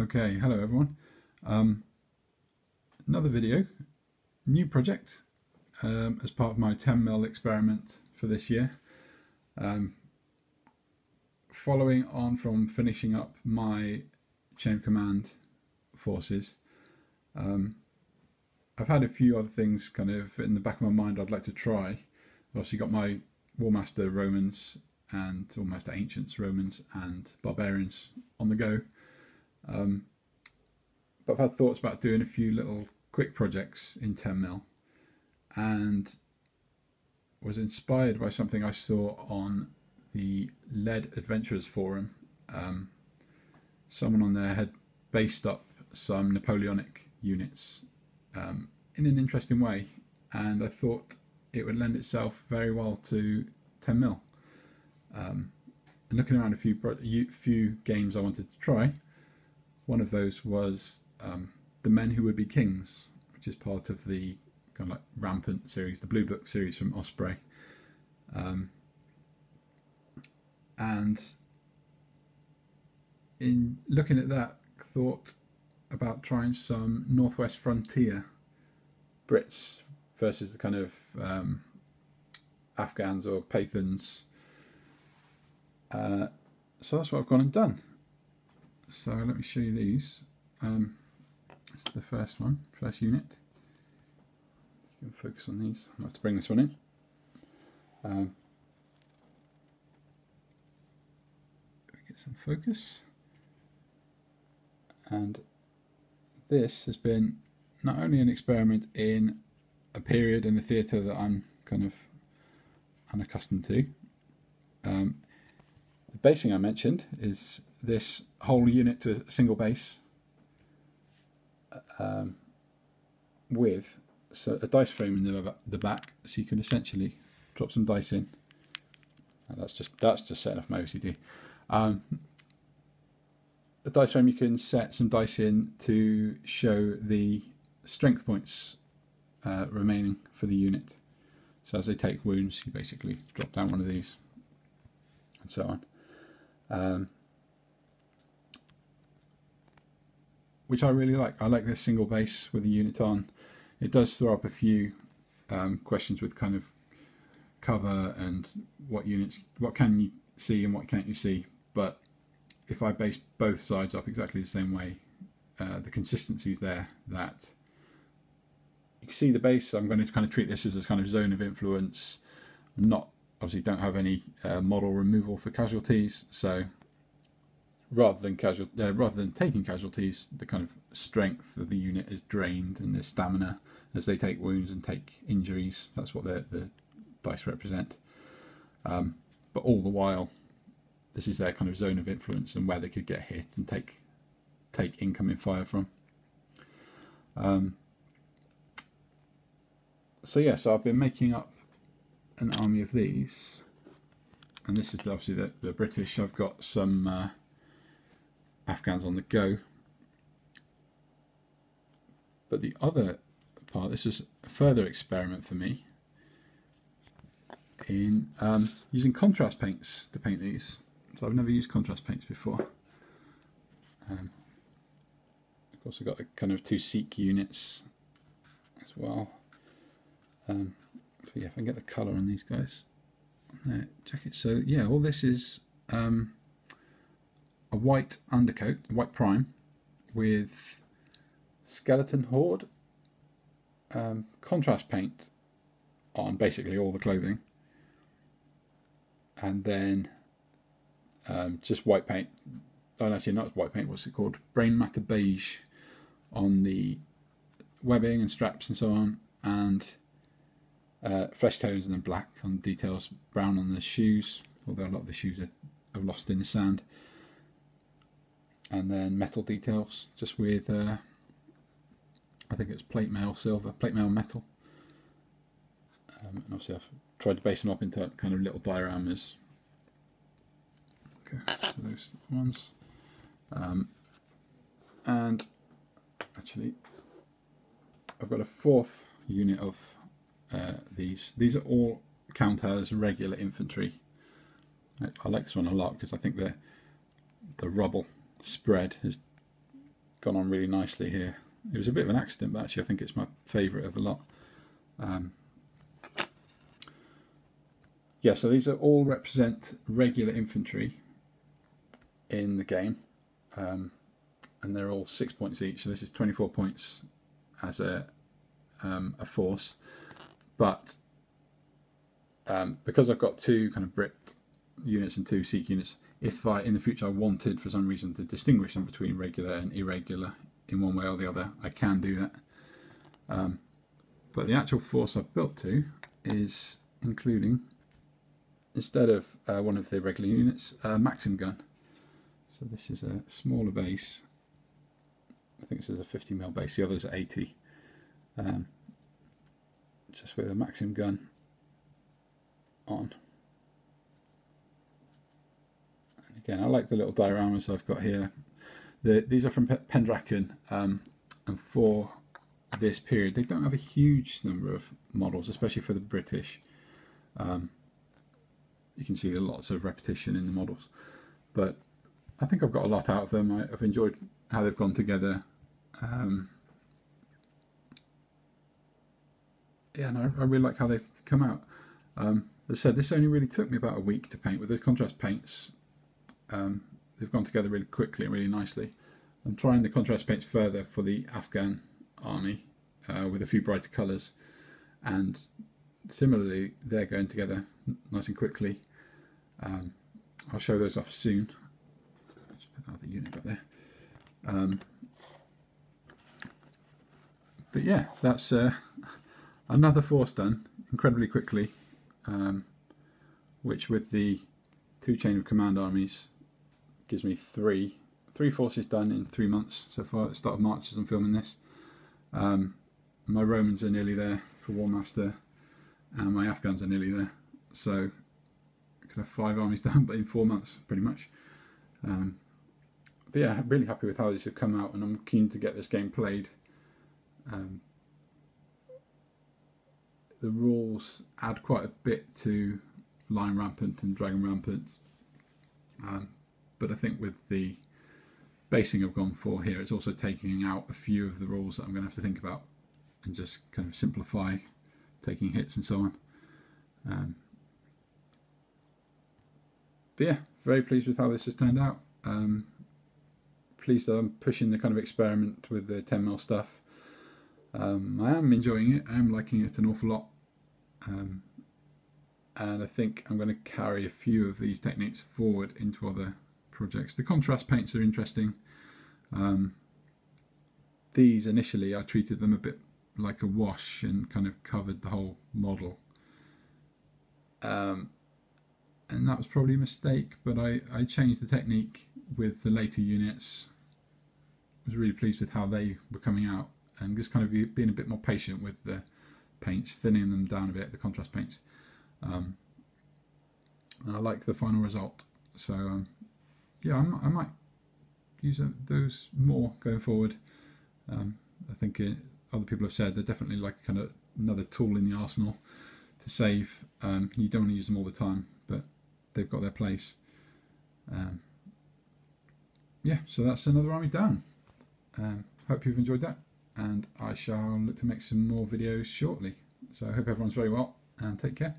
Okay, hello everyone. Another video, new project as part of my 10mm experiment for this year. Following on from finishing up my chain of command forces, I've had a few other things kind of in the back of my mind I'd like to try. I've obviously got my Warmaster Romans and Warmaster Ancients Romans and Barbarians on the go. But I've had thoughts about doing a few little quick projects in 10mm and was inspired by something I saw on the Lead Adventurers forum. Someone on there had based up some Napoleonic units in an interesting way, and I thought it would lend itself very well to 10mm. And looking around a few games I wanted to try, one of those was The Men Who Would Be Kings, which is part of the kind of like Rampant series, the Blue Book series from Osprey. And in looking at that, thought about trying some Northwest Frontier Brits versus the kind of Afghans or Pathans. So that's what I've gone and done. So let me show you these. This is the first one, first unit. You can focus on these. I'll have to bring this one in. Get some focus. And this has been not only an experiment in a period in the theatre that I'm kind of unaccustomed to. The basing I mentioned is this whole unit to a single base with a dice frame in the back, so you can essentially drop some dice in. And that's just setting off my OCD. The dice frame, you can set some dice in to show the strength points remaining for the unit. So as they take wounds, you basically drop down one of these, and so on. Which I really like. I like this single base with the unit on. It does throw up a few questions with kind of cover and what can you see and what can't you see. But if I base both sides up exactly the same way, the consistency is there. That you can see the base. I'm going to kind of treat this as a kind of zone of influence. Obviously don't have any model removal for casualties, so rather than taking casualties, the kind of strength of the unit is drained, and their stamina as they take wounds and take injuries. That's what the dice represent. But all the while, this is their kind of zone of influence and where they could get hit and take incoming fire from. So I've been making up an army of these, and this is obviously the British. I've got some Afghans on the go, but the other part, this was a further experiment for me in using contrast paints to paint these. So I've never used contrast paints before. I've also got a kind of 2 Sikh units as well. So yeah, if I can get the colour on these guys. There, check it. So yeah, all this is a white undercoat, a white prime, with skeleton horde contrast paint on basically all the clothing, and then just white paint. Oh, no, actually not white paint. What's it called? Brain matter beige on the webbing and straps and so on, and flesh tones, and then black on details, brown on the shoes, although a lot of the shoes are lost in the sand. And then metal details, just with, I think it's plate mail silver, plate mail metal. And obviously I've tried to base them up into kind of little dioramas. Okay, so those ones. And actually, I've got a 4th unit of these. These are all count as regular infantry. I like this one a lot because I think the rubble spread is gone on really nicely here. It was a bit of an accident, but actually I think it's my favourite of the lot. Yeah, so these are all represent regular infantry in the game, and they're all 6 points each. So this is 24 points as a force, but because I've got 2 kind of Brit units and 2 Sikh units, if in the future I wanted for some reason to distinguish them between regular and irregular in one way or the other, I can do that. But the actual force I've built to is including, instead of one of the regular units, a Maxim gun. So this is a smaller base. I think this is a 50mm base, the others are 80. Just with a Maxim gun on. And again, I like the little dioramas I've got here. These are from Pendraken, and for this period they don't have a huge number of models, especially for the British. You can see lots of repetition in the models, but I think I've got a lot out of them. I've enjoyed how they've gone together. Yeah, and I really like how they've come out. As I said, this only really took me about a week to paint. With the contrast paints, they've gone together really quickly and really nicely. I'm trying the contrast paints further for the Afghan army with a few brighter colours, and similarly they're going together nice and quickly. I'll show those off soon. Just put another unit up there. But yeah, that's another force done incredibly quickly, which with the 2 chain of command armies gives me three forces done in 3 months so far at the start of March as I'm filming this. My Romans are nearly there for War Master, and my Afghans are nearly there, so I could have 5 armies done but in 4 months pretty much. But yeah, I'm really happy with how these have come out, and I'm keen to get this game played. The rules add quite a bit to Lion Rampant and Dragon Rampant, but I think with the basing I've gone for here, it's also taking out a few of the rules that I'm going to have to think about and just kind of simplify taking hits and so on. But yeah, very pleased with how this has turned out. Pleased that I'm pushing the kind of experiment with the 10mm stuff. I am enjoying it, I am liking it an awful lot, and I think I'm going to carry a few of these techniques forward into other projects. The contrast paints are interesting. These initially I treated them a bit like a wash and kind of covered the whole model, and that was probably a mistake, but I changed the technique with the later units. I was really pleased with how they were coming out, and just kind of being a bit more patient with the paints, thinning them down a bit, the contrast paints. And I like the final result. So yeah, I might use those more going forward. I think other people have said they're definitely like kind of another tool in the arsenal to save. You don't want to use them all the time, but they've got their place. Yeah, so that's another army down. Hope you've enjoyed that, and I shall look to make some more videos shortly. So I hope everyone's very well, and take care.